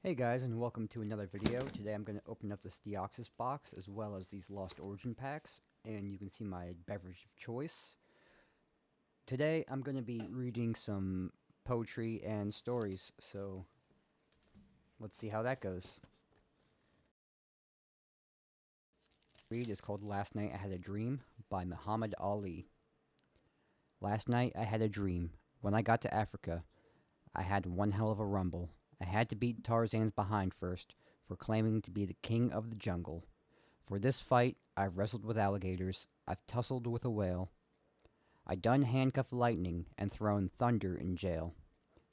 Hey guys, and welcome to another video. Today I'm going to open up this Deoxys box as well as these Lost Origin packs, and you can see my beverage of choice. Today I'm going to be reading some poetry and stories, so let's see how that goes. Read is called Last Night I Had a Dream by Muhammad Ali. Last night I had a dream. When I got to Africa, I had one hell of a rumble. I had to beat Tarzan's behind first, for claiming to be the king of the jungle. For this fight, I've wrestled with alligators, I've tussled with a whale. I done handcuffed lightning and thrown thunder in jail.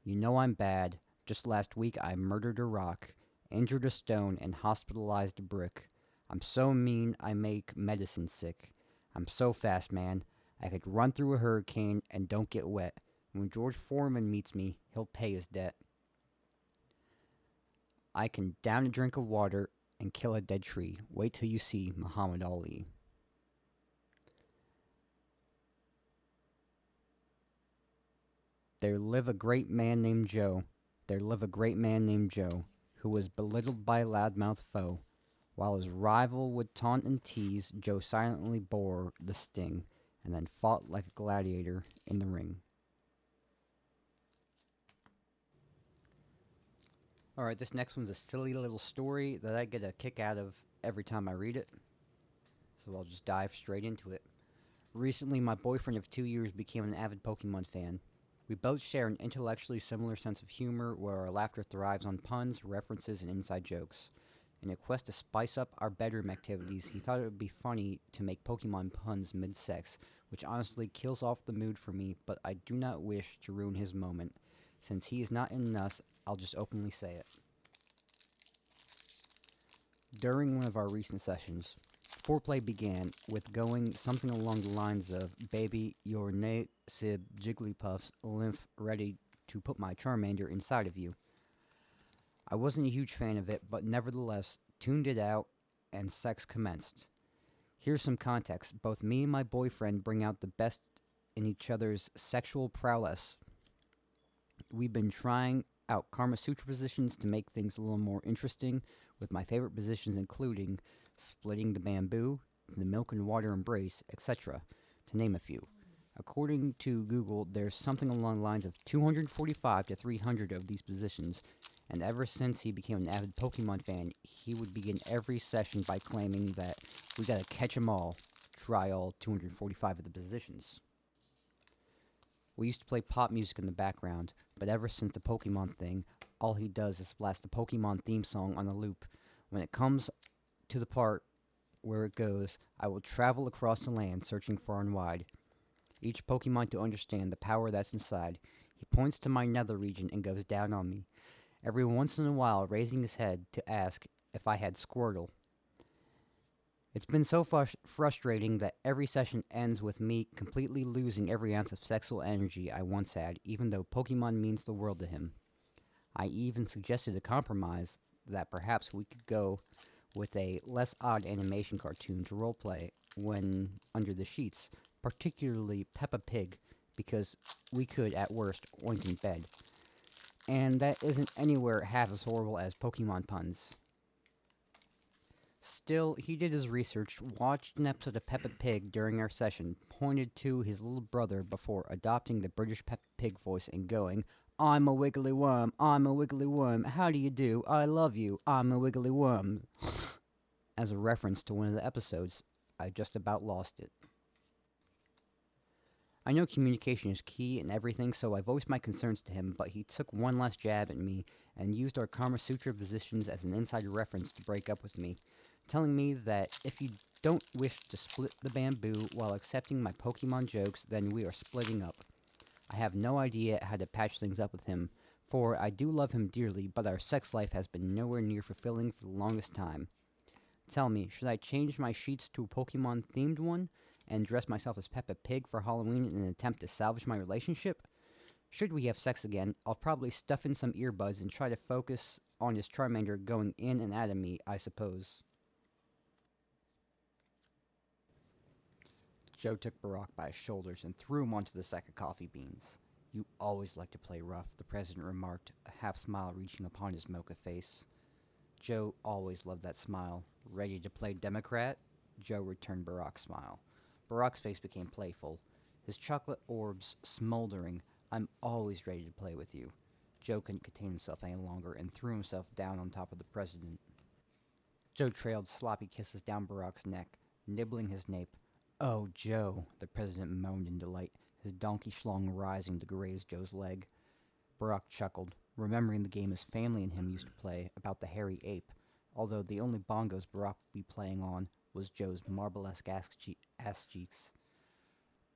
You know I'm bad. Just last week I murdered a rock, injured a stone, and hospitalized a brick. I'm so mean I make medicine sick. I'm so fast, man. I could run through a hurricane and don't get wet. When George Foreman meets me, he'll pay his debt. I can down a drink of water and kill a dead tree. Wait till you see Muhammad Ali. There lived a great man named Joe. There lived a great man named Joe, who was belittled by a loudmouth foe. While his rival would taunt and tease, Joe silently bore the sting, and then fought like a gladiator in the ring. Alright, this next one's a silly little story that I get a kick out of every time I read it. So I'll just dive straight into it. Recently, my boyfriend of 2 years became an avid Pokemon fan. We both share an intellectually similar sense of humor where our laughter thrives on puns, references, and inside jokes. In a quest to spice up our bedroom activities, he thought it would be funny to make Pokemon puns mid-sex, which honestly kills off the mood for me, but I do not wish to ruin his moment. Since he is not in us, I'll just openly say it. During one of our recent sessions, foreplay began with going something along the lines of, "Baby, your native Jigglypuff's lymph ready to put my Charmander inside of you." I wasn't a huge fan of it, but nevertheless tuned it out and sex commenced. Here's some context. Both me and my boyfriend bring out the best in each other's sexual prowess. We've been trying out Kama Sutra positions to make things a little more interesting, with my favorite positions including splitting the bamboo, the milk and water embrace, etc., to name a few. According to Google, there's something along the lines of 245 to 300 of these positions, and ever since he became an avid Pokemon fan, he would begin every session by claiming that we gotta catch 'em all, try all 245 of the positions. We used to play pop music in the background, but ever since the Pokemon thing, all he does is blast the Pokemon theme song on a loop. When it comes to the part where it goes, I will travel across the land searching far and wide. Each Pokemon to understand the power that's inside. He points to my nether region and goes down on me, every once in a while raising his head to ask if I had Squirtle. It's been so frustrating that every session ends with me completely losing every ounce of sexual energy I once had, even though Pokemon means the world to him. I even suggested a compromise that perhaps we could go with a less odd animation cartoon to roleplay when under the sheets, particularly Peppa Pig, because we could, at worst, oink in bed. And that isn't anywhere half as horrible as Pokemon puns. Still, he did his research, watched an episode of Peppa Pig during our session, pointed to his little brother before adopting the British Peppa Pig voice and going, "I'm a wiggly worm, I'm a wiggly worm, how do you do, I love you, I'm a wiggly worm," as a reference to one of the episodes. I just about lost it. I know communication is key in everything, so I voiced my concerns to him, but he took one last jab at me and used our Kama Sutra positions as an inside reference to break up with me, telling me that if you don't wish to split the bamboo while accepting my Pokemon jokes, then we are splitting up. I have no idea how to patch things up with him, for I do love him dearly, but our sex life has been nowhere near fulfilling for the longest time. Tell me, should I change my sheets to a Pokemon-themed one and dress myself as Peppa Pig for Halloween in an attempt to salvage my relationship? Should we have sex again, I'll probably stuff in some earbuds and try to focus on his Charmander going in and out of me, I suppose. Joe took Barack by his shoulders and threw him onto the sack of coffee beans. You always like to play rough, the president remarked, a half smile reaching upon his mocha face. Joe always loved that smile. Ready to play Democrat? Joe returned Barack's smile. Barack's face became playful, his chocolate orbs smoldering. I'm always ready to play with you. Joe couldn't contain himself any longer and threw himself down on top of the president. Joe trailed sloppy kisses down Barack's neck, nibbling his nape. Oh, Joe, the president moaned in delight, his donkey schlong rising to graze Joe's leg. Barack chuckled, remembering the game his family and him used to play about the hairy ape, although the only bongos Barack would be playing on was Joe's marble-esque ass cheeks.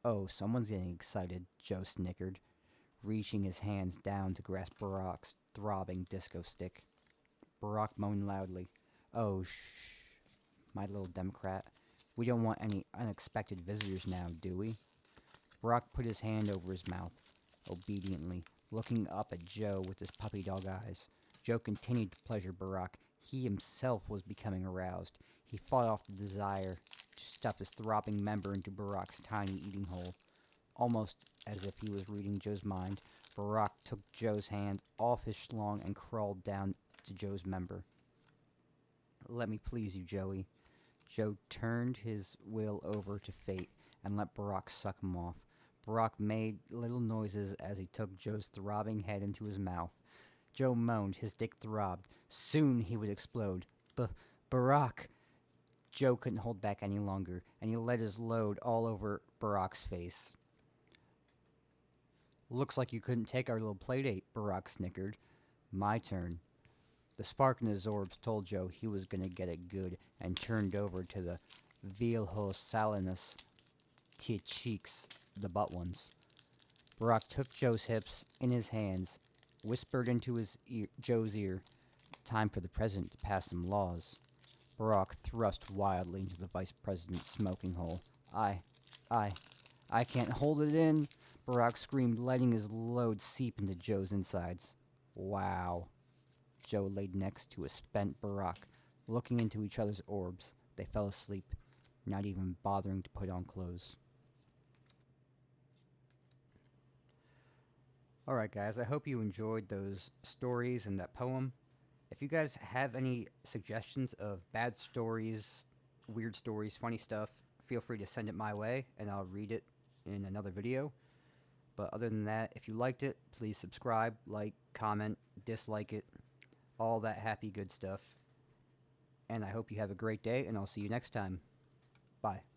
Oh, someone's getting excited, Joe snickered, reaching his hands down to grasp Barack's throbbing disco stick. Barack moaned loudly. Oh, shh, my little Democrat. We don't want any unexpected visitors now, do we? Barack put his hand over his mouth, obediently, looking up at Joe with his puppy dog eyes. Joe continued to pleasure Barack. He himself was becoming aroused. He fought off the desire to stuff his throbbing member into Barack's tiny eating hole. Almost as if he was reading Joe's mind, Barack took Joe's hand off his schlong and crawled down to Joe's member. Let me please you, Joey. Joe turned his will over to fate and let Barack suck him off. Barack made little noises as he took Joe's throbbing head into his mouth. Joe moaned, his dick throbbed. Soon he would explode. Barack! Joe couldn't hold back any longer, and he let his load all over Barack's face. Looks like you couldn't take our little playdate, Barack snickered. My turn. The spark in his orbs told Joe he was gonna get it good, and turned over to the Viejo Salinas cheeks, the butt ones. Barack took Joe's hips in his hands, whispered into Joe's ear, time for the president to pass some laws. Barack thrust wildly into the vice president's smoking hole. I can't hold it in, Barack screamed, letting his load seep into Joe's insides. Wow. Joe laid next to a spent Barack, looking into each other's orbs. They fell asleep, not even bothering to put on clothes. Alright guys, I hope you enjoyed those stories and that poem. If you guys have any suggestions of bad stories, weird stories, funny stuff, feel free to send it my way and I'll read it in another video. But other than that, if you liked it, please subscribe, like, comment, dislike it, all that happy good stuff. And I hope you have a great day, and I'll see you next time. Bye.